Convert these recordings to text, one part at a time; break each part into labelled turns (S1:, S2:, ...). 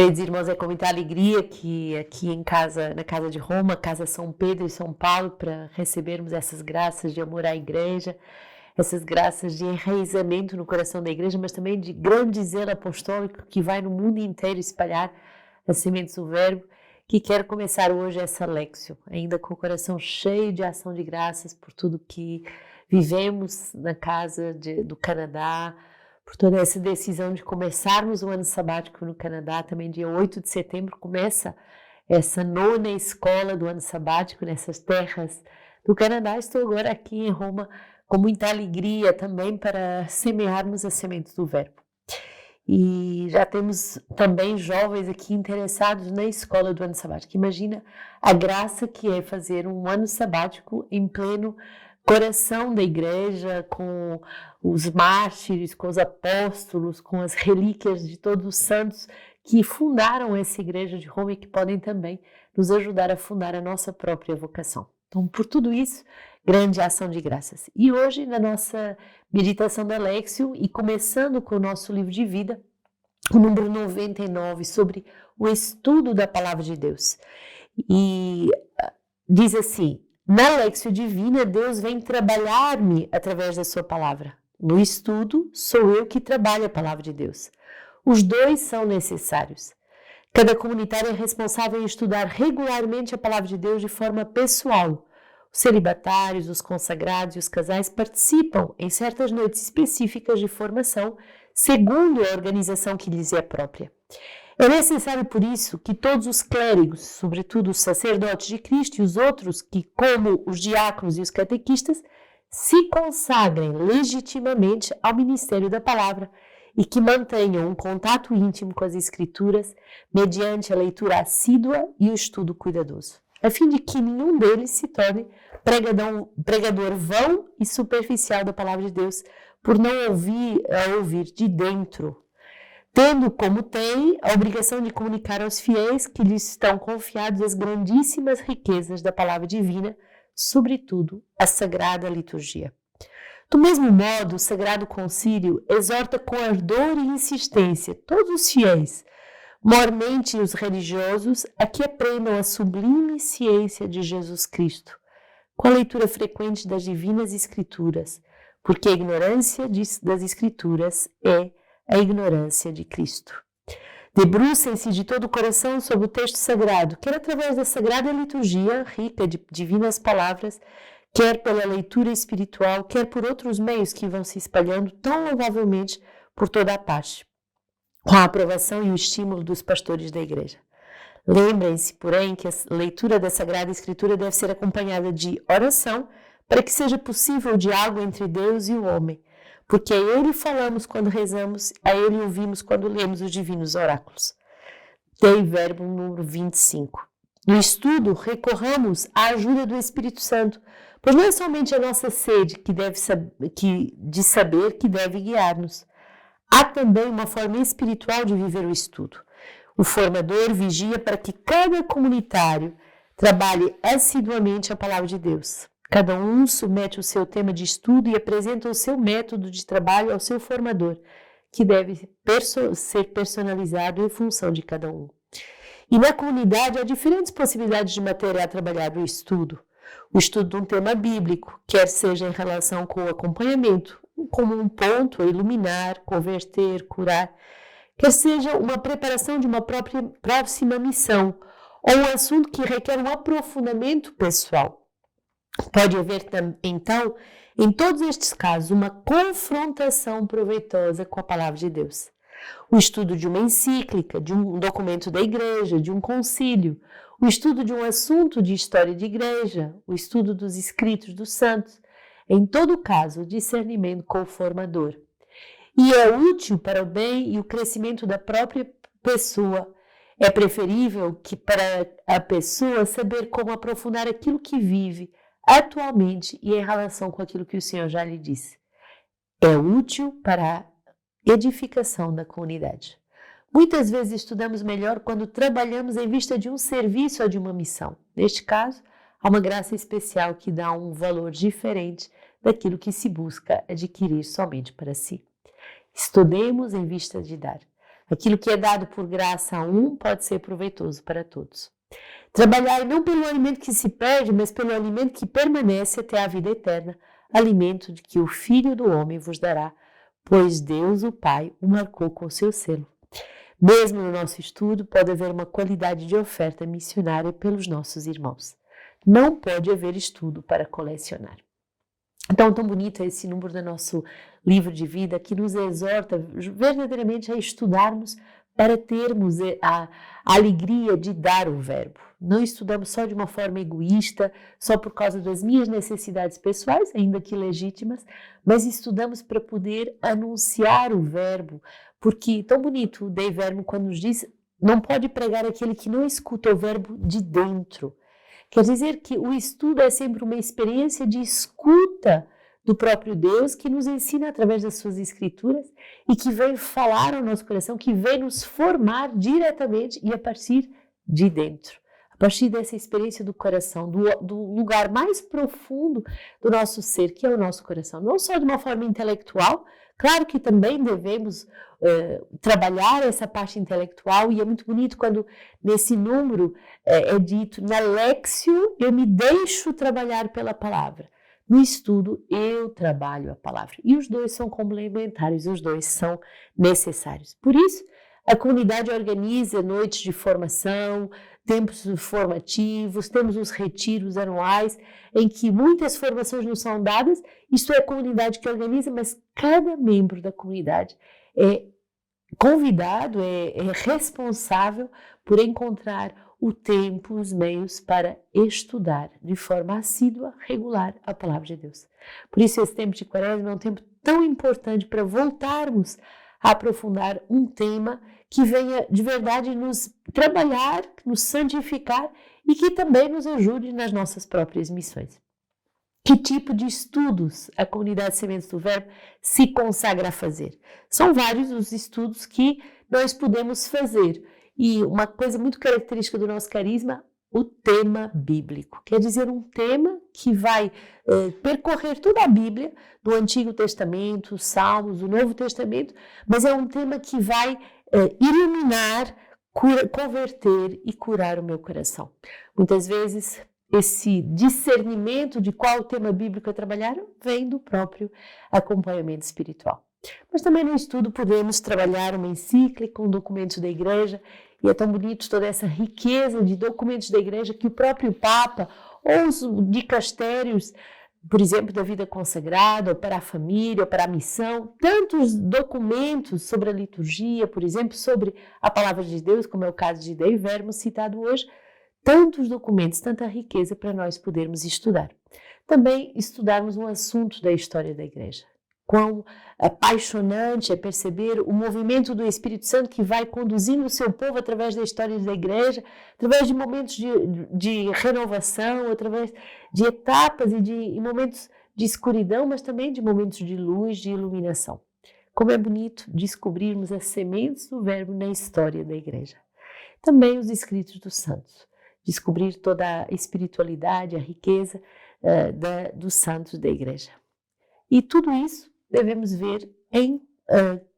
S1: Queridos irmãos, é com muita alegria que aqui em casa, na Casa de Roma, Casa São Pedro e São Paulo, para recebermos essas graças de amor à igreja, essas graças de enraizamento no coração da igreja, mas também de grande zelo apostólico que vai no mundo inteiro espalhar as sementes do verbo, que quero começar hoje essa Léxio, ainda com o coração cheio de ação de graças por tudo que vivemos na casa do Canadá, por toda essa decisão de começarmos o ano sabático no Canadá. Também dia 8 de setembro começa essa 9ª escola do ano sabático nessas terras do Canadá. Estou agora aqui em Roma com muita alegria também para semearmos as sementes do verbo. E já temos também jovens aqui interessados na escola do ano sabático. Imagina a graça que é fazer um ano sabático em pleno coração da igreja, com os mártires, com os apóstolos, com as relíquias de todos os santos que fundaram essa igreja de Roma e que podem também nos ajudar a fundar a nossa própria vocação. Então, por tudo isso, grande ação de graças. E hoje, na nossa meditação da Léxio, e começando com o nosso livro de vida, o número 99, sobre o estudo da Palavra de Deus. E diz assim: na Léxio Divina, Deus vem trabalhar-me através da sua palavra. No estudo, sou eu que trabalho a palavra de Deus. Os dois são necessários. Cada comunitário é responsável em estudar regularmente a palavra de Deus de forma pessoal. Os celibatários, os consagrados e os casais participam em certas noites específicas de formação, segundo a organização que lhes é própria. É necessário, por isso, que todos os clérigos, sobretudo os sacerdotes de Cristo e os outros que, como os diáconos e os catequistas, se consagrem legitimamente ao ministério da palavra e que mantenham um contato íntimo com as Escrituras mediante a leitura assídua e o estudo cuidadoso, a fim de que nenhum deles se torne pregador vão e superficial da palavra de Deus, por não ouvir de dentro, tendo como tem a obrigação de comunicar aos fiéis que lhes estão confiadas as grandíssimas riquezas da palavra divina, sobretudo a Sagrada Liturgia. Do mesmo modo, o Sagrado Concílio exorta com ardor e insistência todos os fiéis, mormente os religiosos, a que aprendam a sublime ciência de Jesus Cristo, com a leitura frequente das Divinas Escrituras, porque a ignorância das Escrituras é a ignorância de Cristo. Debrucem-se de todo o coração sobre o texto sagrado, quer através da Sagrada Liturgia, rica de divinas palavras, quer pela leitura espiritual, quer por outros meios que vão se espalhando tão louvavelmente por toda a parte, com a aprovação e o estímulo dos pastores da Igreja. Lembrem-se, porém, que a leitura da Sagrada Escritura deve ser acompanhada de oração, para que seja possível o diálogo entre Deus e o homem, porque a Ele falamos quando rezamos, a Ele ouvimos quando lemos os divinos oráculos. Dei verbo número 25. No estudo, recorramos à ajuda do Espírito Santo, pois não é somente a nossa sede de saber que deve guiar-nos. Há também uma forma espiritual de viver o estudo. O formador vigia para que cada comunitário trabalhe assiduamente a palavra de Deus. Cada um submete o seu tema de estudo e apresenta o seu método de trabalho ao seu formador, que deve ser personalizado em função de cada um. E na comunidade há diferentes possibilidades de material trabalhado no estudo. O estudo de um tema bíblico, quer seja em relação com o acompanhamento, como um ponto a iluminar, converter, curar, quer seja uma preparação de uma próxima missão, ou um assunto que requer um aprofundamento pessoal. Pode haver, então, em todos estes casos, uma confrontação proveitosa com a palavra de Deus. O estudo de uma encíclica, de um documento da igreja, de um concílio, o estudo de um assunto de história de igreja, o estudo dos escritos dos santos, em todo caso, o discernimento com o formador. E é útil para o bem e o crescimento da própria pessoa. É preferível que para a pessoa saber como aprofundar aquilo que vive atualmente e em relação com aquilo que o Senhor já lhe disse. É útil para a edificação da comunidade. Muitas vezes estudamos melhor quando trabalhamos em vista de um serviço ou de uma missão. Neste caso, há uma graça especial que dá um valor diferente daquilo que se busca adquirir somente para si. Estudemos em vista de dar. Aquilo que é dado por graça a um pode ser proveitoso para todos. Trabalhai não pelo alimento que se perde, mas pelo alimento que permanece até a vida eterna, alimento de que o Filho do Homem vos dará, pois Deus, o Pai, o marcou com seu selo. Mesmo no nosso estudo, pode haver uma qualidade de oferta missionária pelos nossos irmãos. Não pode haver estudo para colecionar. Então, tão bonito é esse número do nosso livro de vida que nos exorta verdadeiramente a estudarmos para termos a alegria de dar o verbo. Não estudamos só de uma forma egoísta, só por causa das minhas necessidades pessoais, ainda que legítimas, mas estudamos para poder anunciar o verbo, porque tão bonito o Dei Verbo quando nos diz, não pode pregar aquele que não escuta o verbo de dentro. Quer dizer que o estudo é sempre uma experiência de escuta do próprio Deus que nos ensina através das suas escrituras e que vem falar ao nosso coração, que vem nos formar diretamente e a partir de dentro. A partir dessa experiência do coração, do lugar mais profundo do nosso ser, que é o nosso coração. Não só de uma forma intelectual, claro que também devemos trabalhar essa parte intelectual, e é muito bonito quando nesse número é dito, na Lexio eu me deixo trabalhar pela palavra, no estudo eu trabalho a palavra. E os dois são complementares, os dois são necessários. Por isso, a comunidade organiza noites de formação, tempos formativos, temos os retiros anuais, em que muitas formações nos são dadas. Isso é a comunidade que organiza, mas cada membro da comunidade é convidado, é responsável por encontrar o tempo, os meios para estudar de forma assídua, regular a palavra de Deus. Por isso esse tempo de Quaresma é um tempo tão importante para voltarmos a aprofundar um tema que venha de verdade nos trabalhar, nos santificar e que também nos ajude nas nossas próprias missões. Que tipo de estudos a comunidade Sementes do Verbo se consagra a fazer? São vários os estudos que nós podemos fazer. E uma coisa muito característica do nosso carisma, o tema bíblico. Quer dizer, um tema que vai percorrer toda a Bíblia, do Antigo Testamento, os Salmos, o Novo Testamento, mas é um tema que vai iluminar, converter e curar o meu coração. Muitas vezes, esse discernimento de qual tema bíblico é trabalhar vem do próprio acompanhamento espiritual. Mas também no estudo podemos trabalhar uma encíclica, um documento da igreja, e é tão bonito toda essa riqueza de documentos da igreja que o próprio Papa ou os dicastérios, por exemplo, da vida consagrada, ou para a família, ou para a missão, tantos documentos sobre a liturgia, por exemplo, sobre a palavra de Deus, como é o caso de Dei Verbo citado hoje, tantos documentos, tanta riqueza para nós podermos estudar. Também estudarmos um assunto da história da igreja. Quão apaixonante é perceber o movimento do Espírito Santo que vai conduzindo o seu povo através da história da igreja, através de momentos de renovação, através de etapas e de momentos de escuridão, mas também de momentos de luz, de iluminação. Como é bonito descobrirmos as sementes do verbo na história da igreja. Também os escritos dos santos. Descobrir toda a espiritualidade, a riqueza dos santos da igreja. E tudo isso devemos ver em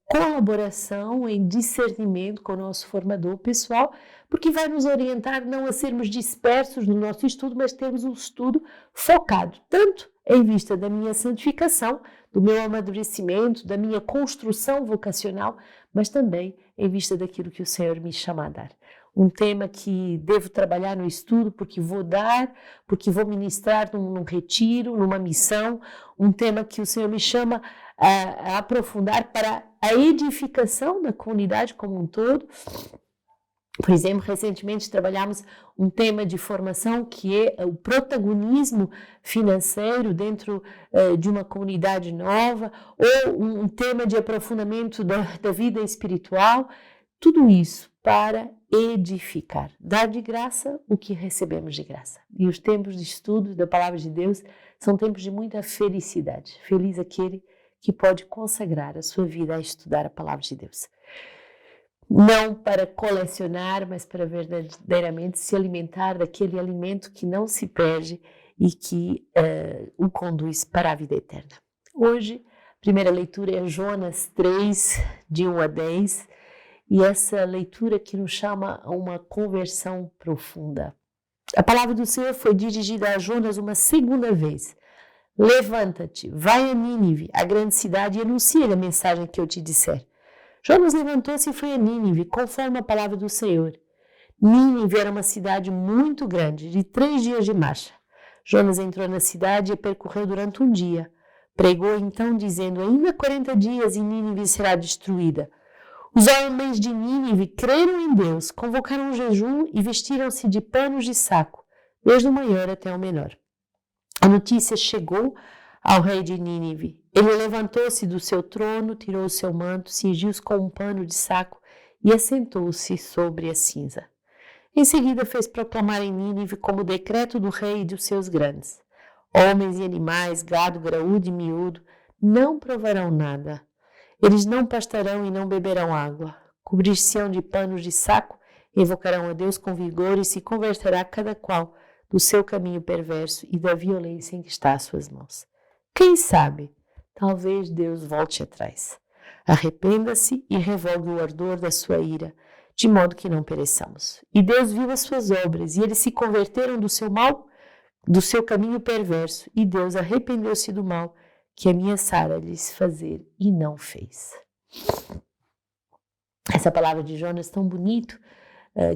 S1: colaboração, em discernimento com o nosso formador pessoal, porque vai nos orientar não a sermos dispersos no nosso estudo, mas termos um estudo focado, tanto em vista da minha santificação, do meu amadurecimento, da minha construção vocacional, mas também em vista daquilo que o Senhor me chama a dar. Um tema que devo trabalhar no estudo, porque vou dar, porque vou ministrar num retiro, numa missão, um tema que o Senhor me chama a aprofundar para a edificação da comunidade como um todo. Por exemplo, recentemente trabalhamos um tema de formação que é o protagonismo financeiro dentro de uma comunidade nova, ou um tema de aprofundamento da vida espiritual, tudo isso para edificar, dar de graça o que recebemos de graça. E os tempos de estudo da palavra de Deus são tempos de muita felicidade. Feliz aquele que pode consagrar a sua vida a estudar a palavra de Deus. Não para colecionar, mas para verdadeiramente se alimentar daquele alimento que não se perde e que o conduz para a vida eterna. Hoje, a primeira leitura é Jonas 3, de 1 a 10, e essa leitura que nos chama a uma conversão profunda. A palavra do Senhor foi dirigida a Jonas uma segunda vez. Levanta-te, vai a Nínive, a grande cidade, e anuncia a mensagem que eu te disser. Jonas levantou-se e foi a Nínive, conforme a palavra do Senhor. Nínive era uma cidade muito grande, de 3 dias de marcha. Jonas entrou na cidade e a percorreu durante um dia. Pregou então, dizendo, ainda 40 dias e Nínive será destruída. Os homens de Nínive creram em Deus, convocaram um jejum e vestiram-se de panos de saco, desde o maior até o menor. A notícia chegou ao rei de Nínive. Ele levantou-se do seu trono, tirou o seu manto, cingiu-se com um pano de saco e assentou-se sobre a cinza. Em seguida fez proclamar em Nínive como decreto do rei e dos seus grandes. Homens e animais, gado graúdo e miúdo, não provarão nada. Eles não pastarão e não beberão água. Cobrir-se-ão de panos de saco, invocarão a Deus com vigor e se converterá cada qual do seu caminho perverso e da violência em que está às suas mãos. Quem sabe, talvez Deus volte atrás. Arrependa-se e revogue o ardor da sua ira, de modo que não pereçamos. E Deus viu as suas obras, e eles se converteram do seu mal, do seu caminho perverso, e Deus arrependeu-se do mal que ameaçara lhes fazer e não fez. Essa palavra de Jonas tão bonito,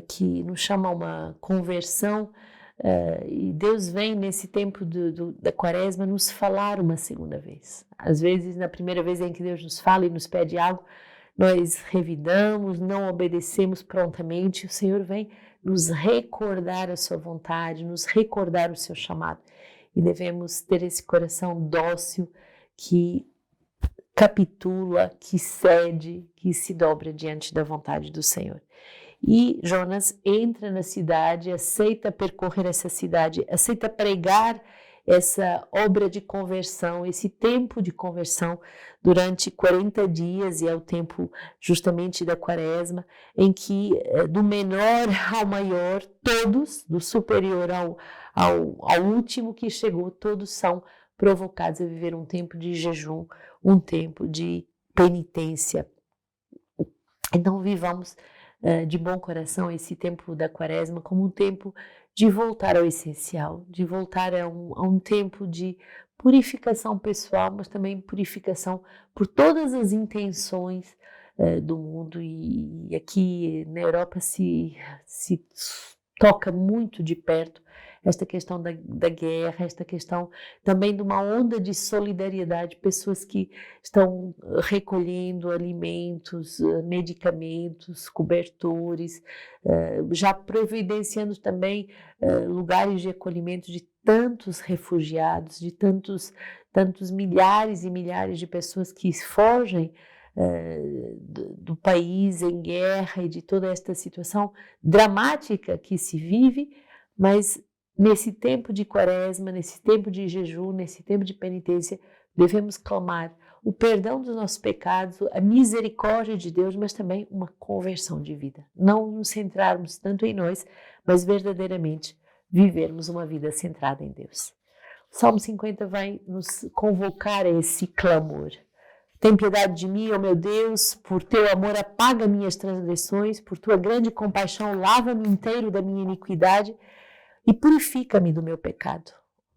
S1: que nos chama a uma conversão, e Deus vem nesse tempo da quaresma nos falar uma segunda vez. Às vezes, na primeira vez em que Deus nos fala e nos pede algo, nós revidamos, não obedecemos prontamente. O Senhor vem nos recordar a sua vontade, nos recordar o seu chamado. E devemos ter esse coração dócil que capitula, que cede, que se dobra diante da vontade do Senhor. E Jonas entra na cidade, aceita percorrer essa cidade, aceita pregar essa obra de conversão, esse tempo de conversão durante 40 dias, e é o tempo justamente da quaresma, em que do menor ao maior, todos, do superior ao último que chegou, todos são provocados a viver um tempo de jejum, um tempo de penitência. Então vivamos de bom coração esse tempo da quaresma como um tempo de voltar ao essencial, de voltar a um tempo de purificação pessoal, mas também purificação por todas as intenções do mundo. E aqui na Europa se toca muito de perto esta questão da guerra, esta questão também de uma onda de solidariedade, pessoas que estão recolhendo alimentos, medicamentos, cobertores, já providenciando também lugares de acolhimento de tantos refugiados, de tantos milhares e milhares de pessoas que fogem do país em guerra e de toda esta situação dramática que se vive, mas nesse tempo de quaresma, nesse tempo de jejum, nesse tempo de penitência, devemos clamar o perdão dos nossos pecados, a misericórdia de Deus, mas também uma conversão de vida. Não nos centrarmos tanto em nós, mas verdadeiramente vivermos uma vida centrada em Deus. O Salmo 50 vai nos convocar a esse clamor. Tem piedade de mim, ó meu Deus, por teu amor apaga minhas transgressões, por tua grande compaixão lava-me inteiro da minha iniquidade e purifica-me do meu pecado.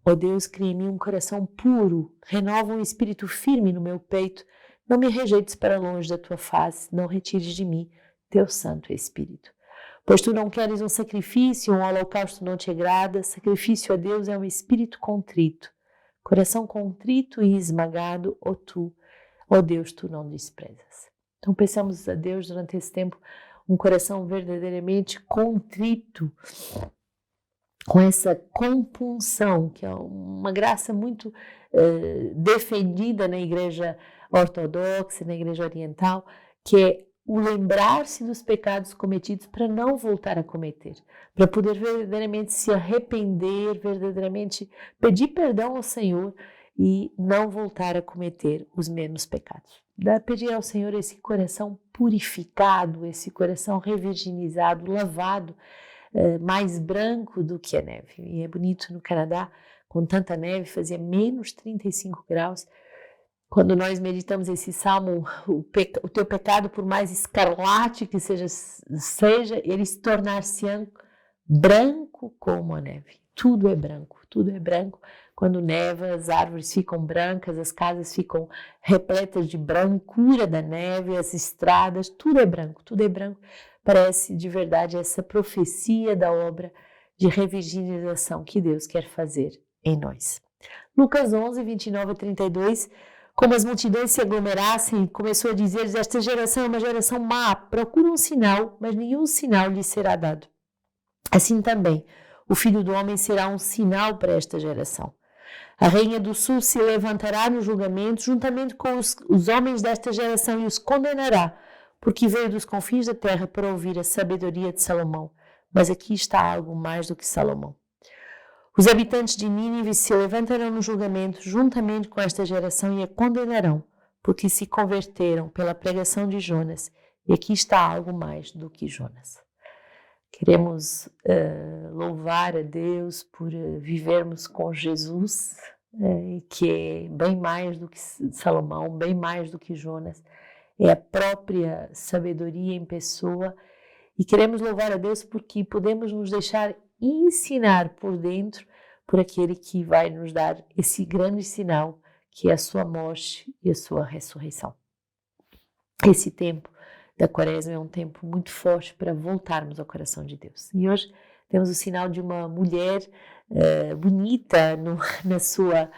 S1: Ó Deus, cria em mim um coração puro, renova um espírito firme no meu peito, não me rejeites para longe da tua face, não retires de mim teu santo espírito. Pois tu não queres um sacrifício, um holocausto não te agrada, sacrifício a Deus é um espírito contrito, coração contrito e esmagado, ó Deus, tu não desprezas. Então peçamos a Deus durante esse tempo um coração verdadeiramente contrito, com essa compunção, que é uma graça muito defendida na igreja ortodoxa, na igreja oriental, que é o lembrar-se dos pecados cometidos para não voltar a cometer, para poder verdadeiramente se arrepender, verdadeiramente pedir perdão ao Senhor e não voltar a cometer os mesmos pecados. Pedir ao Senhor esse coração purificado, esse coração revirginizado, lavado, mais branco do que a neve. E é bonito no Canadá, com tanta neve, fazia menos 35 graus, Quando nós meditamos esse salmo, o teu pecado, por mais escarlate que seja, ele se tornar-se-ão branco como a neve. Tudo é branco, tudo é branco. Quando neva, as árvores ficam brancas, as casas ficam repletas de brancura da neve, as estradas, tudo é branco, tudo é branco. Parece de verdade essa profecia da obra de revirginização que Deus quer fazer em nós. Lucas 11, 29 a 32, como as multidões se aglomerassem, começou a dizer: esta geração é uma geração má, procura um sinal, mas nenhum sinal lhe será dado. Assim também, o Filho do Homem será um sinal para esta geração. A rainha do sul se levantará no julgamento, juntamente com os homens desta geração, e os condenará, porque veio dos confins da terra para ouvir a sabedoria de Salomão. Mas aqui está algo mais do que Salomão. Os habitantes de Nínive se levantarão no julgamento, juntamente com esta geração, e a condenarão, porque se converteram pela pregação de Jonas. E aqui está algo mais do que Jonas. Queremos louvar a Deus por vivermos com Jesus, que é bem mais do que Salomão, bem mais do que Jonas. É a própria sabedoria em pessoa. E queremos louvar a Deus porque podemos nos deixar ensinar por dentro por aquele que vai nos dar esse grande sinal, que é a sua morte e a sua ressurreição. Esse tempo da Quaresma é um tempo muito forte para voltarmos ao coração de Deus. E hoje temos o sinal de uma mulher bonita na sua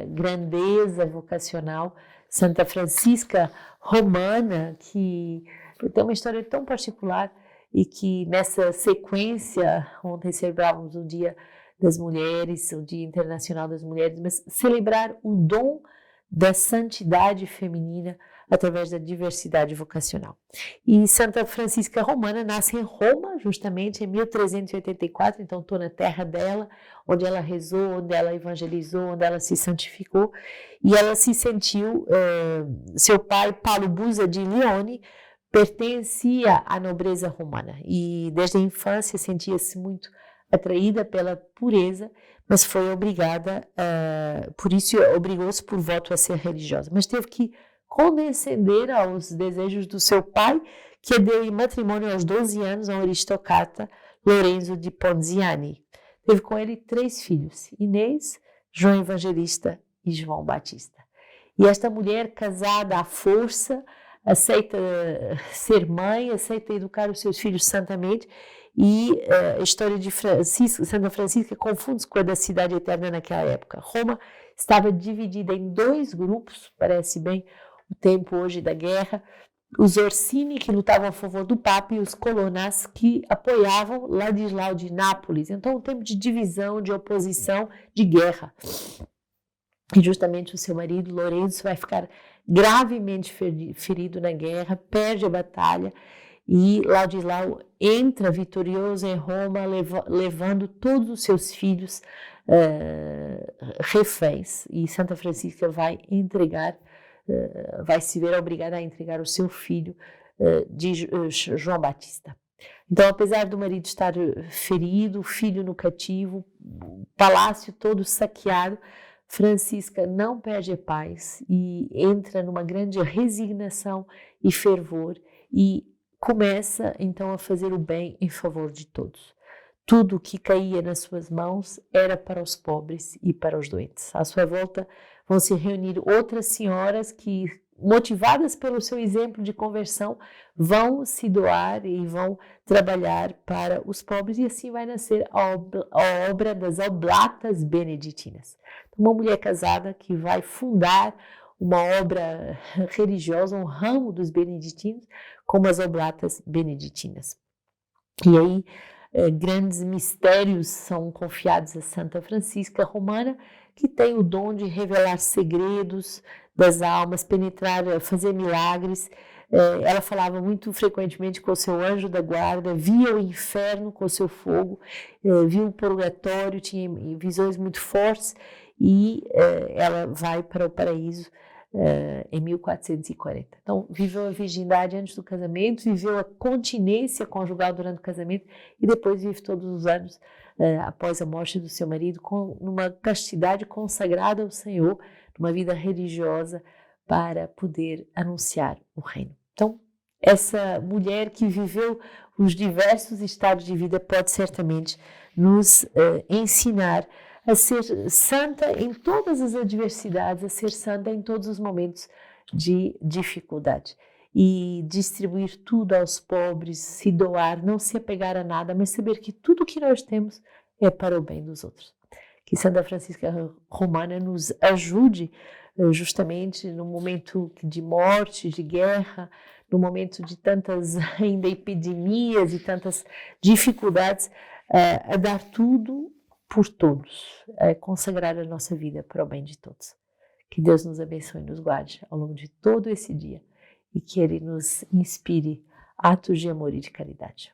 S1: grandeza vocacional, Santa Francisca Romana, que tem uma história tão particular e que nessa sequência, ontem celebrávamos o Dia das Mulheres, o Dia Internacional das Mulheres, mas celebrar o dom da santidade feminina através da diversidade vocacional. E Santa Francisca Romana nasce em Roma, justamente em 1384, então estou na terra dela, onde ela rezou, onde ela evangelizou, onde ela se santificou, e ela se sentiu, seu pai, Paulo Busa de Lione, pertencia à nobreza romana, e desde a infância sentia-se muito atraída pela pureza, mas foi obrigada, por isso obrigou-se por voto a ser religiosa, mas teve que condescender aos desejos do seu pai, que deu em matrimônio aos 12 anos a um aristocrata, Lorenzo de Ponziani. Teve com ele 3 filhos, Inês, João Evangelista e João Batista. E esta mulher casada à força, aceita ser mãe, aceita educar os seus filhos santamente, e a história de Santa Francisca confunde-se com a da Cidade Eterna naquela época. Roma estava dividida em 2 grupos, parece bem o tempo hoje da guerra, os Orsini, que lutavam a favor do Papa, e os Colonnas, que apoiavam Ladislau de Nápoles. Então, um tempo de divisão, de oposição, de guerra. E justamente o seu marido, Lourenço, vai ficar gravemente ferido na guerra, perde a batalha, e Ladislau entra vitorioso em Roma, levando todos os seus filhos reféns. E Santa Francisca vai se ver obrigada a entregar o seu filho, João Batista. Então, apesar do marido estar ferido, o filho no cativo, o palácio todo saqueado, Francisca não perde a paz e entra numa grande resignação e fervor e começa então a fazer o bem em favor de todos. Tudo que caía nas suas mãos era para os pobres e para os doentes. À sua volta vão se reunir outras senhoras que, motivadas pelo seu exemplo de conversão, vão se doar e vão trabalhar para os pobres, e assim vai nascer a obra das Oblatas Beneditinas. Uma mulher casada que vai fundar uma obra religiosa, um ramo dos beneditinos, como as Oblatas Beneditinas. E aí, grandes mistérios são confiados a Santa Francisca Romana, que tem o dom de revelar segredos das almas, penetrar, fazer milagres. Ela falava muito frequentemente com o seu anjo da guarda, via o inferno com o seu fogo, via o purgatório, tinha visões muito fortes, e ela vai para o paraíso em 1440. Então, viveu a virgindade antes do casamento, viveu a continência conjugal durante o casamento, e depois vive todos os anos após a morte do seu marido, numa castidade consagrada ao Senhor, numa vida religiosa, para poder anunciar o reino. Então, essa mulher que viveu os diversos estados de vida pode certamente nos ensinar a ser santa em todas as adversidades, a ser santa em todos os momentos de dificuldade. E distribuir tudo aos pobres, se doar, não se apegar a nada, mas saber que tudo que nós temos é para o bem dos outros. Que Santa Francisca Romana nos ajude justamente no momento de morte, de guerra, no momento de tantas ainda epidemias e tantas dificuldades, a dar tudo por todos, a consagrar a nossa vida para o bem de todos. Que Deus nos abençoe e nos guarde ao longo de todo esse dia e que Ele nos inspire atos de amor e de caridade.